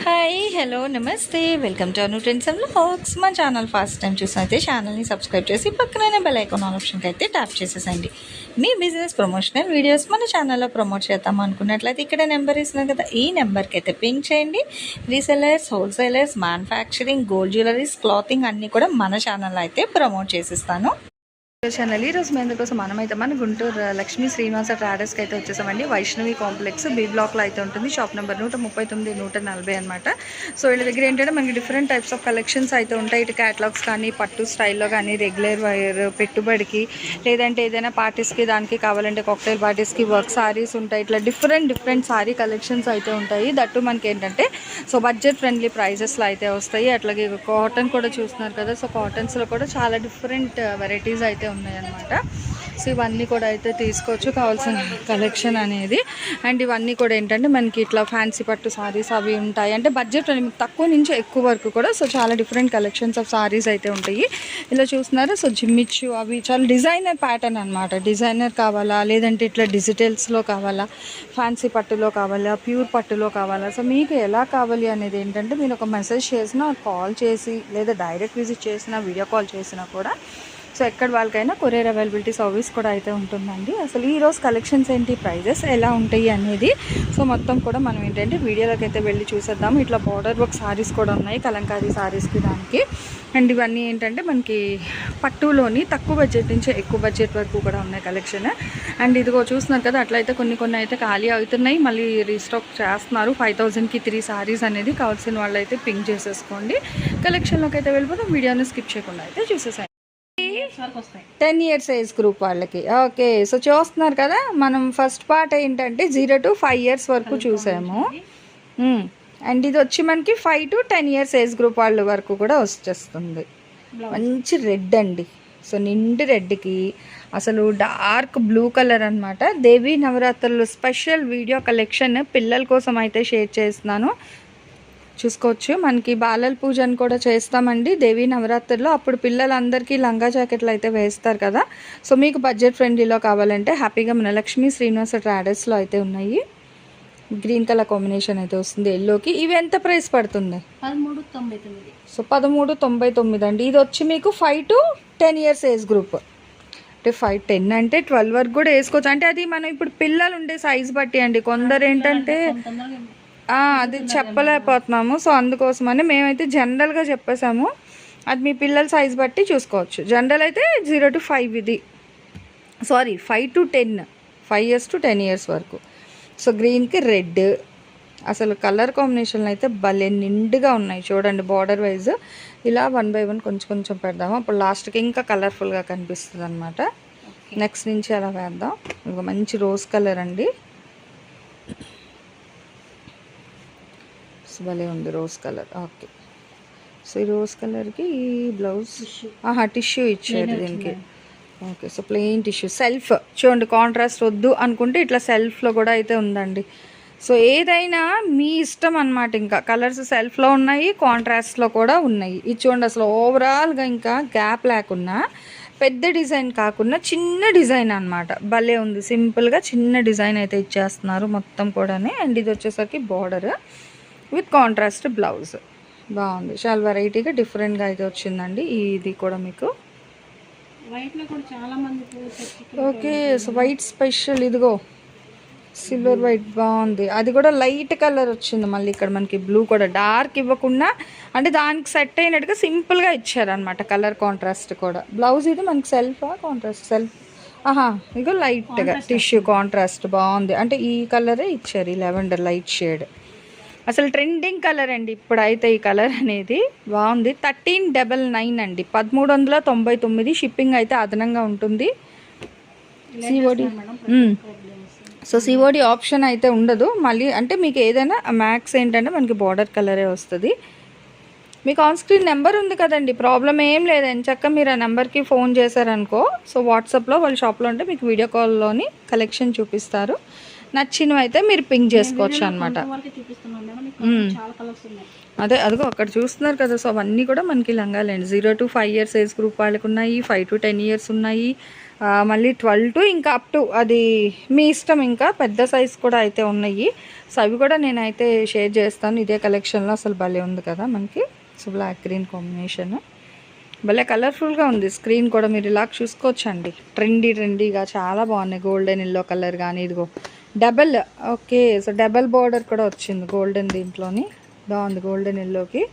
Hi hello నమస్తే welcome to Anu trends and vlogs. మా channel first time చూసినైతే ఛానల్ని subscribe చేసి పక్కనే బెల్ ఐకాన్ ఆప్షన్కి అయితే ట్యాప్ చేసేసండి. మీ బిజినెస్ ప్రమోషనల్ వీడియోస్ మన ఛానల్లో ప్రమోట్ చేద్దాం అనుకున్నట్లయితే ఇక్కడ నెంబర్ ఇస్తున్నాం కదా, ఈ నెంబర్కి అయితే పింక్ చేయండి. Resellers, wholesalers, manufacturing, gold jewelleries, clothing అన్నీ కూడా మన ఛానల్లో అయితే ప్రమోట్ చేసిస్తాను. ఛానల్ ఈరోజు మీ అందుకోసం మనమైతే మన గుంటూరు లక్ష్మీ శ్రీనివాస ట్రాడర్స్కి అయితే వచ్చేసామండి. వైష్ణవి కాంప్లెక్స్ బి బ్లాక్లో అయితే ఉంటుంది. షాప్ నెంబర్ 139, 140 అనమాట. సో వీళ్ళ దగ్గర ఏంటంటే మనకి డిఫరెంట్ టైప్స్ ఆఫ్ కలెక్షన్స్ అయితే ఉంటాయి. ఇటు క్యాటలాగ్స్ కానీ, పట్టు స్టైల్లో కానీ, రెగ్యులర్ వైర్, పెట్టుబడికి, లేదంటే ఏదైనా పార్టీస్కి దానికి కావాలంటే కాక్టైల్ పార్టీస్కి వర్క్ సారీస్ ఉంటాయి. ఇట్లా డిఫరెంట్ సారీ కలెక్షన్స్ అయితే ఉంటాయి. దట్టు మనకి ఏంటంటే సో బడ్జెట్ ఫ్రెండ్లీ ప్రైజెస్లో అయితే వస్తాయి. అట్లాగే కాటన్ కూడా చూస్తున్నారు కదా, సో కాటన్స్లో కూడా చాలా డిఫరెంట్ వెరైటీస్ అయితే ఉన్నాయన్నమాట. సో ఇవన్నీ కూడా అయితే తీసుకోవచ్చు, కావాల్సిన కలెక్షన్ అనేది. అండ్ ఇవన్నీ కూడా ఏంటంటే మనకి ఇట్లా ఫ్యాన్సీ పట్టు సారీస్ అవి ఉంటాయి. అంటే బడ్జెట్ తక్కువ నుంచి ఎక్కువ వరకు కూడా సో చాలా డిఫరెంట్ కలెక్షన్స్ ఆఫ్ సారీస్ అయితే ఉంటాయి. ఇలా చూస్తున్నారు. సో జిమ్మిచ్చు అవి చాలా డిజైనర్ ప్యాటర్న్ అనమాట. డిజైనర్ కావాలా, లేదంటే ఇట్లా డిజిటల్స్లో కావాలా, ఫ్యాన్సీ పట్టులో కావాలా, ప్యూర్ పట్టులో కావాలా, సో మీకు ఎలా కావాలి అనేది ఏంటంటే మీరు ఒక మెసేజ్ చేసినా, కాల్ చేసి, లేదా డైరెక్ట్ విజిట్ చేసినా, వీడియో కాల్ చేసినా కూడా సో ఎక్కడ వాళ్ళకైనా కొరియర్ అవైలబిలిటీ సర్వీస్ కూడా అయితే ఉంటుందండి. అసలు ఈరోజు కలెక్షన్స్ ఏంటి, ప్రైజెస్ ఎలా ఉంటాయి అనేది సో మొత్తం కూడా మనం ఏంటంటే వీడియోలోకి అయితే వెళ్ళి చూసేద్దాము. ఇట్లా బార్డర్ వర్క్ సారీస్ కూడా ఉన్నాయి, కలంకారీ సారీస్కి దానికి. అండ్ ఇవన్నీ ఏంటంటే మనకి పట్టులోని తక్కువ బడ్జెట్ నుంచి ఎక్కువ బడ్జెట్ వరకు కూడా ఉన్నాయి కలెక్షన్. అండ్ ఇదిగో చూస్తున్నారు కదా, అట్లయితే కొన్ని అయితే ఖాళీ అవుతున్నాయి, మళ్ళీ రీస్టాక్ చేస్తున్నారు. 5000కి 3 సారీస్ అనేది కావాల్సిన వాళ్ళు అయితే పింక్ చేసేసుకోండి. కలెక్షన్లోకి అయితే వెళ్ళిపోతాం. వీడియోని స్కిప్ చేయకుండా అయితే చూసేసాయి. 10 ఇయర్స్ ఏజ్ గ్రూప్ వాళ్ళకి. ఓకే, సో చూస్తున్నారు కదా, మనం ఫస్ట్ పార్ట్ ఏంటంటే 0 to 5 years వరకు చూసాము. అండ్ ఇది వచ్చి మనకి 5 to 10 years ఏజ్ గ్రూప్ వాళ్ళ వరకు కూడా వచ్చేస్తుంది. మంచి రెడ్ అండి. సో నిండు రెడ్కి అసలు డార్క్ బ్లూ కలర్ అనమాట. దేవీ నవరాత్రులు స్పెషల్ వీడియో కలెక్షన్ పిల్లల కోసం అయితే షేర్ చేస్తున్నాను, చూసుకోవచ్చు. మనకి బాలల పూజను కూడా చేస్తామండి దేవీ నవరాత్రుల్లో. అప్పుడు పిల్లలందరికీ లంగా జాకెట్లు అయితే వేస్తారు కదా. సో మీకు బడ్జెట్ ఫ్రెండ్లీలో కావాలంటే హ్యాపీగా మన లక్ష్మీ శ్రీనివాస ట్రాడర్స్లో అయితే ఉన్నాయి. గ్రీన్ కలర్ కాంబినేషన్ అయితే వస్తుంది ఎల్లోకి. ఇవి ఎంత ప్రైస్ పడుతుంది? 1399. సో 1399 అండి. ఇది వచ్చి మీకు 5 to 10 years ఏజ్ గ్రూప్. అంటే 5, 10 అంటే 12 వరకు కూడా వేసుకోవచ్చు. అంటే అది మనం ఇప్పుడు పిల్లలు ఉండే సైజ్ బట్టి అండి. కొందరు ఏంటంటే అది చెప్పలేకపోతున్నాము. సో అందుకోసమని మేమైతే జనరల్గా చెప్పేసాము. అది మీ పిల్లల సైజ్ బట్టి చూసుకోవచ్చు. జనరల్ అయితే 0 to 5 ఇది, sorry 5 to 10, 5 years to 10 years వరకు. సో గ్రీన్కి రెడ్, అసలు కలర్ కాంబినేషన్లు అయితే భలే నిండుగా ఉన్నాయి చూడండి. బార్డర్ వైజ్ ఇలా 1 by 1 కొంచెం పెడదాము, అప్పుడు లాస్ట్కి ఇంకా కలర్ఫుల్గా కనిపిస్తుంది అనమాట. నెక్స్ట్ నుంచి అలా వేద్దాం. ఇంకో మంచి రోజ్ కలర్ అండి, భలే ఉంది రోజ్ కలర్. ఓకే, సో ఈ రోజ్ కలర్కి ఈ బ్లౌజ్ టిష్యూ ఇచ్చారు దీనికి. Okay, so plain tissue self చూడండి. కాంట్రాస్ట్ వద్దు అనుకుంటే ఇట్లా సెల్ఫ్లో కూడా అయితే ఉందండి. సో ఏదైనా మీ ఇష్టం అనమాట. ఇంకా కలర్స్ సెల్ఫ్లో ఉన్నాయి, కాంట్రాస్ట్లో కూడా ఉన్నాయి. ఇది చూడండి, అసలు ఓవరాల్గా ఇంకా గ్యాప్ లేకున్నా, పెద్ద డిజైన్ కాకుండా చిన్న డిజైన్ అనమాట. భలే ఉంది. సింపుల్గా చిన్న డిజైన్ అయితే ఇచ్చేస్తున్నారు మొత్తం కూడా. అండ్ ఇది వచ్చేసరికి బార్డర్ విత్ కాంట్రాస్ట్ బ్లౌజ్. బాగుంది, చాలా వెరైటీగా డిఫరెంట్గా అయితే వచ్చిందండి. ఇది కూడా మీకు ఓకే. సో వైట్ స్పెషల్, ఇదిగో సిల్వర్ వైట్ బాగుంది. అది కూడా లైట్ కలర్ వచ్చింది. మళ్ళీ ఇక్కడ మనకి బ్లూ కూడా డార్క్ ఇవ్వకుండా, అంటే దానికి సెట్ అయినట్టుగా సింపుల్గా ఇచ్చారనమాట. కలర్ కాంట్రాస్ట్ కూడా. బ్లౌజ్ ఇది మనకి సెల్ఫా కాంట్రాస్ట్? సెల్ఫ్. ఇగో లైట్గా టిష్యూ కాంట్రాస్ట్ బాగుంది. అంటే ఈ కలరే ఇచ్చారు, ఈ లెవెండర్ లైట్ షేడ్. అసలు ట్రెండింగ్ కలర్ అండి ఇప్పుడైతే ఈ కలర్ అనేది. బాగుంది. 1399 అండి, 1399. షిప్పింగ్ అయితే అదనంగా ఉంటుంది. సిఓడి సో సిఓడి ఆప్షన్ అయితే ఉండదు. మళ్ళీ అంటే మీకు ఏదైనా మ్యాక్స్ ఏంటంటే మనకి బార్డర్ కలరే వస్తుంది. మీకు ఆన్ స్క్రీన్ నెంబర్ ఉంది కదండి, ప్రాబ్లం ఏం లేదు. ఎంచక్క మీరు ఆ నెంబర్కి ఫోన్ చేశారనుకో, సో వాట్సాప్లో వాళ్ళ షాప్లో ఉంటే మీకు వీడియో కాల్లోని కలెక్షన్ చూపిస్తారు. నచ్చినవి అయితే మీరు పింక్ చేసుకోవచ్చు అనమాట. అదిగో అక్కడ చూస్తున్నారు కదా. సో అవన్నీ కూడా మనకి లంగాలండి. 0 to 5 years ఏజ్ గ్రూప్ వాళ్ళకి ఉన్నాయి, 5 to 10 years ఉన్నాయి. మళ్ళీ 12 to ఇంకా అప్ టు అది మీ ఇష్టం, ఇంకా పెద్ద సైజ్ కూడా అయితే ఉన్నాయి. సో అవి కూడా నేనైతే షేర్ చేస్తాను. ఇదే కలెక్షన్లో అసలు భలే ఉంది కదా మనకి. సో బ్లాక్ గ్రీన్ కాంబినేషన్ భలే కలర్ఫుల్గా ఉంది. స్క్రీన్ కూడా మీరు ఇలా చూసుకోవచ్చండి. ట్రెండీగా చాలా బాగున్నాయి. గోల్డెన్ ఎల్లో కలర్ కానీ, ఇదిగో double, okay so double border కూడా వచ్చింది గోల్డెన్ దీంట్లోని. బాగుంది గోల్డెన్ ఎల్లోకి.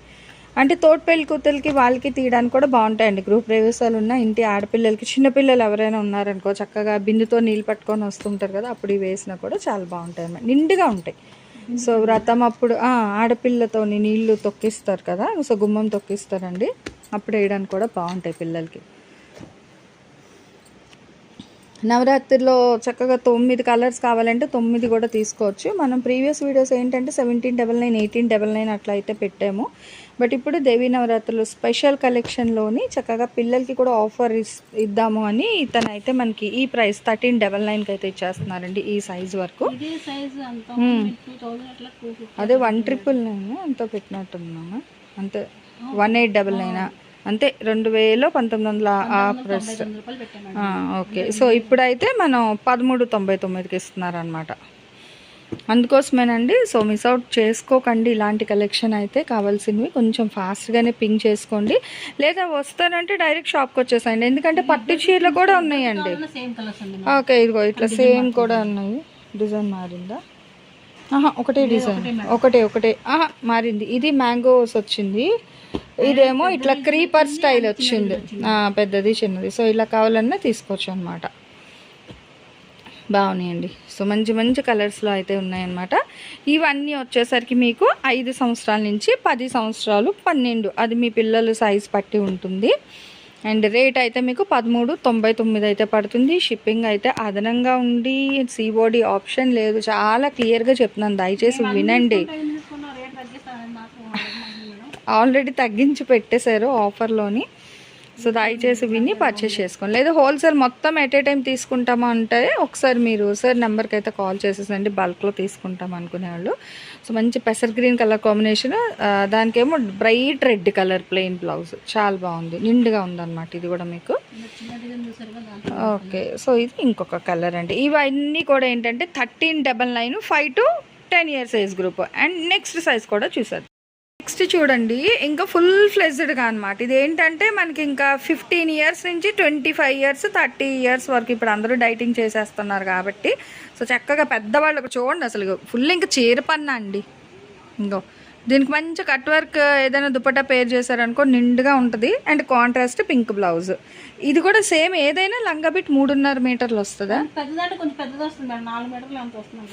అంటే తోటపల్లి కూతురికి వాళ్ళకి తీయడానికి కూడా బాగుంటాయండి. గృహ ప్రవేశాలు ఉన్న ఇంటి ఆడపిల్లలకి, చిన్నపిల్లలు ఎవరైనా ఉన్నారనుకో చక్కగా బిందుతో నీళ్ళు పట్టుకొని వస్తుంటారు కదా, అప్పుడు ఇవి వేసినా కూడా చాలా బాగుంటాయి అన్నమాట. నిండుగా ఉంటాయి. సో వ్రతం అప్పుడు ఆడపిల్లతో నీళ్లు తొక్కిస్తారు కదా, సో గుమ్మం తొక్కిస్తారండి, అప్పుడు వేయడానికి కూడా బాగుంటాయి పిల్లలకి. నవరాత్రిలో చక్కగా 9 కలర్స్ కావాలంటే 9 కూడా తీసుకోవచ్చు. మనం ప్రీవియస్ వీడియోస్ ఏంటంటే 1799, 1899 అట్లా అయితే పెట్టాము. బట్ ఇప్పుడు దేవీ నవరాత్రులు స్పెషల్ కలెక్షన్లోని చక్కగా పిల్లలకి కూడా ఆఫర్ ఇద్దాము అని ఇతనైతే మనకి ఈ ప్రైస్ 1399కి అయితే ఇచ్చేస్తున్నారండి. ఈ సైజ్ వరకు అదే 1999 ఎంతో పెట్టినట్టున్నామా, అంతే 1899 అంతే, 2019 ఆ ప్రైస్. ఓకే సో ఇప్పుడైతే మనం 1399కి ఇస్తున్నారనమాట. అందుకోసమేనండి. సో మిస్ అవుట్ చేసుకోకండి. ఇలాంటి కలెక్షన్ అయితే కావాల్సినవి కొంచెం ఫాస్ట్గానే పింక్ చేసుకోండి, లేదా వస్తానంటే డైరెక్ట్ షాప్కి వచ్చేసాయండి. ఎందుకంటే పట్టు చీరలు కూడా ఉన్నాయండి. ఓకే ఇదిగో ఇట్లా సేమ్ కూడా ఉన్నాయి. డిజైన్ మారిందా? ఒకటే డిజైన్, ఒకటే మారింది. ఇది మ్యాంగోస్ వచ్చింది, ఇదేమో ఇట్లా క్రీపర్ స్టైల్ వచ్చింది, పెద్దది చిన్నది. సో ఇలా కావాలన్నా తీసుకోవచ్చు అనమాట. బాగున్నాయండి. సో మంచి కలర్స్లో అయితే ఉన్నాయన్నమాట. ఇవన్నీ వచ్చేసరికి మీకు 5 సంవత్సరాల నుంచి 10 సంవత్సరాలు, 12 అది మీ పిల్లల సైజ్ పట్టి ఉంటుంది. అండ్ రేట్ అయితే మీకు 1399 అయితే పడుతుంది. షిప్పింగ్ అయితే అదనంగా ఉండి సిఓడి ఆప్షన్ లేదు. చాలా క్లియర్గా చెప్తున్నాను, దయచేసి వినండి. ఆల్రెడీ తగ్గించి పెట్టేశారు ఆఫర్లోని. సో దయచేసి విని పర్చేస్ చేసుకోండి. లేదా హోల్సేల్ మొత్తం ఎట్ ఏ టైం తీసుకుంటామా అంటే ఒకసారి మీరు సార్ నెంబర్కి అయితే కాల్ చేసేసండి, బల్క్లో తీసుకుంటాం అనుకునేవాళ్ళు. సో మంచి పెసర్ గ్రీన్ కలర్ కాంబినేషన్, దానికేమో bright red colour plain blouse, చాలా బాగుంది, నిండుగా ఉందన్నమాట. ఇది కూడా మీకు ఓకే. సో ఇది ఇంకొక కలర్ అండి. ఇవన్నీ కూడా ఏంటంటే 1399, 5 to 10 years age group. And next size కూడా చూసారు. నెక్స్ట్ చూడండి, ఇంకా ఫుల్ ఫ్లెజ్డ్గా అనమాట. ఇది ఏంటంటే మనకి ఇంకా 15 years నుంచి 25 years, 30 years వరకు ఇప్పుడు అందరూ డైటింగ్ చేసేస్తున్నారు కాబట్టి, సో చక్కగా పెద్దవాళ్ళకు చూడండి అసలు ఫుల్ ఇంకా చీర పన్నా అండి. ఇంకో దీనికి మంచి కట్ వర్క్ ఏదైనా దుపట్టా పేర్ చేశారనుకో నిండుగా ఉంటుంది. And contrast pink blouse. ఇది కూడా సేమ్ ఏదైనా లంగా బిట్ 3.5 మీటర్లు వస్తుందా?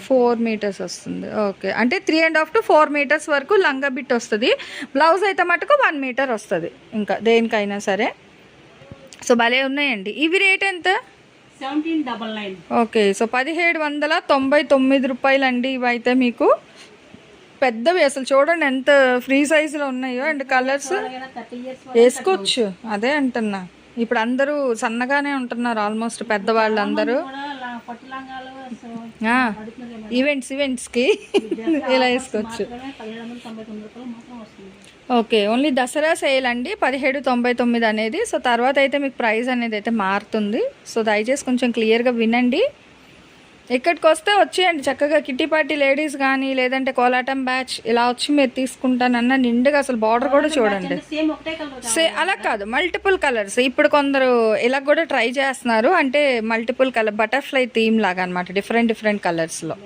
4 meters వస్తుంది. ఓకే అంటే 3.5 to 4 meters వరకు లంగా బిట్ వస్తుంది. బ్లౌజ్ అయితే మటుకు 1 meter వస్తుంది ఇంకా దేనికైనా సరే. సో భలే ఉన్నాయండి. ఇవి రేట్ ఎంత? 1799. ఓకే సో 1799 రూపాయలు అండి. ఇవైతే మీకు పెద్దవి అసలు చూడండి ఎంత ఫ్రీ సైజులో ఉన్నాయో. అండ్ కలర్స్ వేసుకోవచ్చు, అదే అంటున్నా. ఇప్పుడు అందరూ సన్నగానే ఉంటున్నారు ఆల్మోస్ట్ పెద్దవాళ్ళు అందరూ. ఈవెంట్స్కి ఇలా వేసుకోవచ్చు. ఓకే ఓన్లీ దసరా సేల్ అండి 1799 అనేది. సో తర్వాత అయితే మీకు ప్రైస్ అనేది అయితే మారుతుంది. సో దయచేసి కొంచెం క్లియర్గా వినండి. ఇక్కడికి వస్తే వచ్చేయండి చక్కగా. కిట్టి పార్టీ లేడీస్ కానీ లేదంటే కోలాటం బ్యాచ్ ఇలా వచ్చి మీరు తీసుకుంటానన్న నిండుగా అసలు బార్డర్ కూడా చూడండి. అలా కాదు, మల్టిపుల్ కలర్స్. ఇప్పుడు కొందరు ఇలా కూడా ట్రై చేస్తున్నారు, అంటే మల్టిపుల్ కలర్ బటర్ఫ్లై థీమ్ లాగా అనమాట, డిఫరెంట్ కలర్స్లో.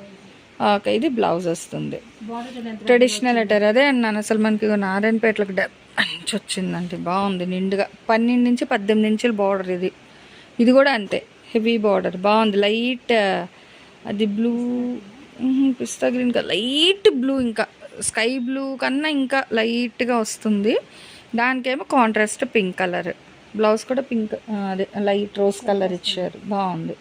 ఓకే ఇది బ్లౌజ్ వస్తుంది, ట్రెడిషనల్ అటైర్. అదే అన్నాను అసలు మనకి నారాయణపేటలకు మంచి వచ్చిందండి, బాగుంది నిండుగా. 12 నుంచి 18 ఇంచుల బార్డర్ ఇది. ఇది కూడా అంతే హెవీ బార్డర్, బాగుంది. లైట్ అది బ్లూ, పిస్తా గ్రీన్ కా లైట్ బ్లూ, ఇంకా స్కై బ్లూ కన్నా ఇంకా లైట్గా వస్తుంది. దానికేమో కాంట్రాస్ట్ పింక్ కలర్. బ్లౌజ్ కూడా పింక్, అదే లైట్ రోజ్ కలర్ ఇచ్చారు, బాగుంది.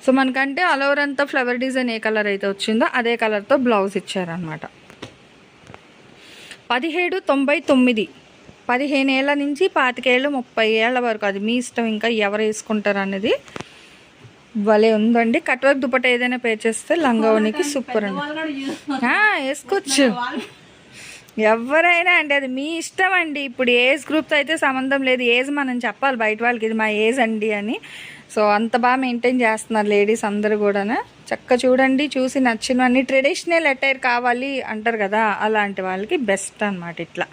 సో మనకంటే ఆల్ ఓవర్ అంతా ఫ్లవర్ డిజైన్ ఏ కలర్ అయితే వచ్చిందో అదే కలర్తో బ్లౌజ్ ఇచ్చారనమాట. 1799, 15 ఏళ్ళ నుంచి 25 ఏళ్ళు 30 ఏళ్ళ వరకు, అది మీ ఇష్టం ఇంకా ఎవరు వేసుకుంటారు అనేది. భలే ఉందండి. కట్ వర్క్ దుపట్టా ఏదైనా పే చేస్తే లంగావనికి సూపర్ అండి, వేసుకోవచ్చు ఎవరైనా అండి, అది మీ ఇష్టం అండి. ఇప్పుడు ఏజ్ గ్రూప్తో అయితే సంబంధం లేదు, ఏజ్ మనం చెప్పాలి బయట వాళ్ళకి ఇది మా ఏజ్ అండి అని. సో అంత బాగా మెయింటైన్ చేస్తున్నారు లేడీస్ అందరూ కూడా. చక్కగా చూడండి, చూసి నచ్చినవన్నీ ట్రెడిషనల్ అటైర్ కావాలి అంటారు కదా, అలాంటి వాళ్ళకి బెస్ట్ అనమాట. ఇట్లా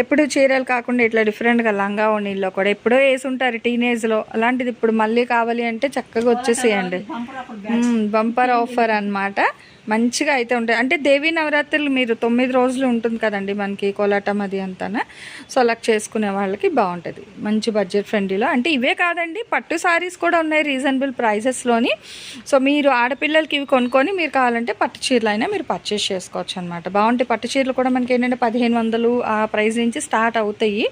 ఎప్పుడు చీరలు కాకుండా ఇట్లా డిఫరెంట్గా లంగా ఓణీల్లో కూడా ఎప్పుడో వేసి ఉంటారు టీనేజ్లో, అలాంటిది ఇప్పుడు మళ్ళీ కావాలి అంటే చక్కగా వచ్చేసేయండి. బంపర్ ఆఫర్ అన్నమాట. మంచిగా అయితే ఉంటాయి. అంటే దేవీ నవరాత్రులు మీరు 9 రోజులు ఉంటుంది కదండి మనకి కోలాటం అది అంతా. సో అలా చేసుకునే వాళ్ళకి బాగుంటుంది, మంచి బడ్జెట్ ఫ్రెండ్లీలో. అంటే ఇవే కాదండి, పట్టు సారీస్ కూడా ఉన్నాయి రీజనబుల్ ప్రైసెస్లోని. సో మీరు ఆడపిల్లలకి ఇవి కొనుక్కొని మీరు కావాలంటే పట్టు చీరలు అయినా మీరు పర్చేస్ చేసుకోవచ్చు అనమాట. బాగుంటాయి పట్టు చీరలు కూడా. మనకి ఏంటంటే 1500 ఆ ప్రైస్ నుంచి స్టార్ట్ అవుతాయి.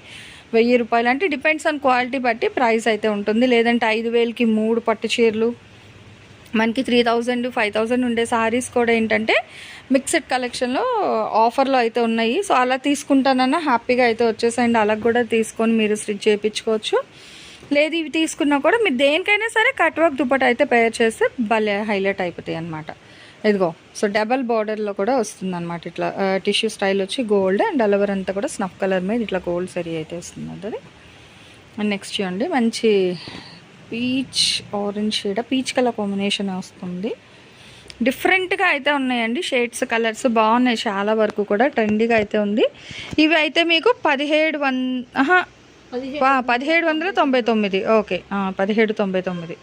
1000 రూపాయలు అంటే డిపెండ్స్ ఆన్ క్వాలిటీ బట్టి ప్రైస్ అయితే ఉంటుంది. లేదంటే 5000కి 3 పట్టు చీరలు, మనకి 3000 5000 ఉండే సారీస్ కూడా ఏంటంటే మిక్స్డ్ కలెక్షన్లో ఆఫర్లో అయితే ఉన్నాయి. సో అలా తీసుకుంటానన్నా హ్యాపీగా అయితే వచ్చేసాయండి. అలా కూడా తీసుకొని మీరు స్టిచ్ చేయించుకోవచ్చు. లేదు ఇవి తీసుకున్నా కూడా మీరు దేనికైనా సరే కట్ వర్క్ దుపట్టా అయితే పేర్ చేస్తే భలే హైలైట్ అయిపోతాయి అనమాట. ఇదిగో సో డబల్ బార్డర్లో కూడా వస్తుంది అనమాట. ఇట్లా టిష్యూ స్టైల్ వచ్చి గోల్డ్ అండ్ అలవర్ అంతా కూడా స్నఫ్ కలర్ మీద ఇట్లా గోల్డ్ సరీ అయితే వస్తుంది అది. అండ్ నెక్స్ట్ చూడండి, మంచి peach orange shade, peach colour combination వస్తుంది. డిఫరెంట్గా అయితే ఉన్నాయండి షేడ్స్, కలర్స్ బాగున్నాయి చాలా వరకు కూడా. ట్రెండీగా అయితే ఉంది. ఇవి అయితే మీకు 1799. ఓకే, 1799.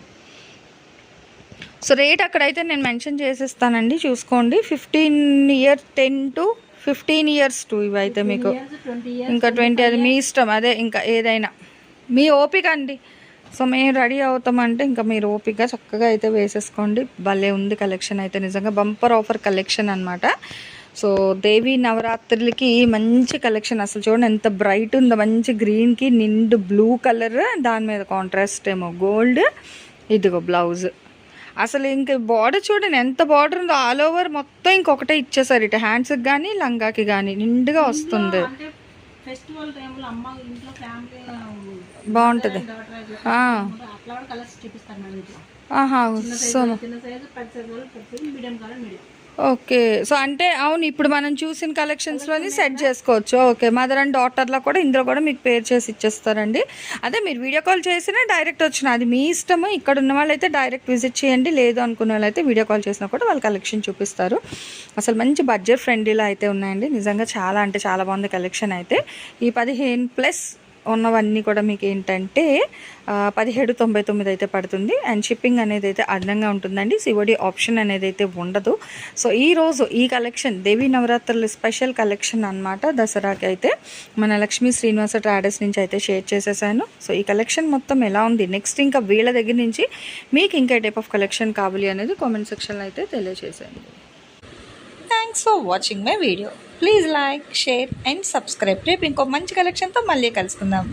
సో రేట్ అక్కడైతే నేను మెన్షన్ చేసేస్తానండి, చూసుకోండి. 10 to 15 years టు ఇవి అయితే మీకు. ఇంకా 20 అది మీ ఇష్టం, అదే ఇంకా ఏదైనా మీ ఓపిక అండి. సో మేము రెడీ అవుతామంటే ఇంకా మీరు ఓపికగా చక్కగా అయితే వేసేసుకోండి. భలే ఉంది కలెక్షన్ అయితే, నిజంగా బంపర్ ఆఫర్ కలెక్షన్ అనమాట. సో దేవీ నవరాత్రులకి మంచి కలెక్షన్. అసలు చూడండి ఎంత బ్రైట్ ఉందో, మంచి గ్రీన్కి నిండు బ్లూ కలర్, దాని మీద కాంట్రాస్ట్ ఏమో గోల్డ్. ఇదిగో బ్లౌజ్. అసలు ఇంక బార్డర్ చూడండి ఎంత బార్డర్ ఉందో, ఆల్ ఓవర్ మొత్తం ఇంకొకటే ఇచ్చేసారు. ఇటు హ్యాండ్స్కి కానీ లంగాకి కానీ నిండుగా వస్తుంది. బాగుంటుంది. So okay. సో అంటే అవును, ఇప్పుడు మనం చూసిన కలెక్షన్స్లోని సెట్ చేసుకోవచ్చు. ఓకే, మదర్ అండ్ డాటర్లో కూడా ఇందులో కూడా మీకు పేర్ చేసి ఇచ్చేస్తారండి. అదే మీరు వీడియో కాల్ చేసినా డైరెక్ట్ వచ్చిన అది మీ ఇష్టము. ఇక్కడ ఉన్న వాళ్ళైతే డైరెక్ట్ విజిట్ చేయండి, లేదు అనుకున్న వాళ్ళైతే వీడియో కాల్ చేసినా కూడా వాళ్ళు కలెక్షన్ చూపిస్తారు. అసలు మంచి బడ్జెట్ ఫ్రెండ్లీలో అయితే ఉన్నాయండి. నిజంగా చాలా అంటే చాలా బాగుంది కలెక్షన్ అయితే. ఈ 15+ ఉన్నవన్నీ కూడా మీకు ఏంటంటే 1799 అయితే పడుతుంది. అండ్ షిప్పింగ్ అనేది అయితే అదనంగా ఉంటుందండి. సిఓడి ఆప్షన్ అనేది అయితే ఉండదు. సో ఈరోజు ఈ కలెక్షన్ దేవీ నవరాత్రులు స్పెషల్ కలెక్షన్ అనమాట. దసరాకి అయితే మన లక్ష్మీ శ్రీనివాస ట్రాడర్స్ నుంచి అయితే షేర్ చేసేసాను. సో ఈ కలెక్షన్ మొత్తం ఎలా ఉంది, నెక్స్ట్ ఇంకా వీళ్ళ దగ్గర నుంచి మీకు ఇంకా టైప్ ఆఫ్ కలెక్షన్ కావాలి అనేది కామెంట్ సెక్షన్లో అయితే తెలియజేసేయండి. Thanks for watching my video. Please like, share and subscribe. రేపు ఇంకో మంచి కలెక్షన్తో మళ్ళీ కలుసుకుందాం.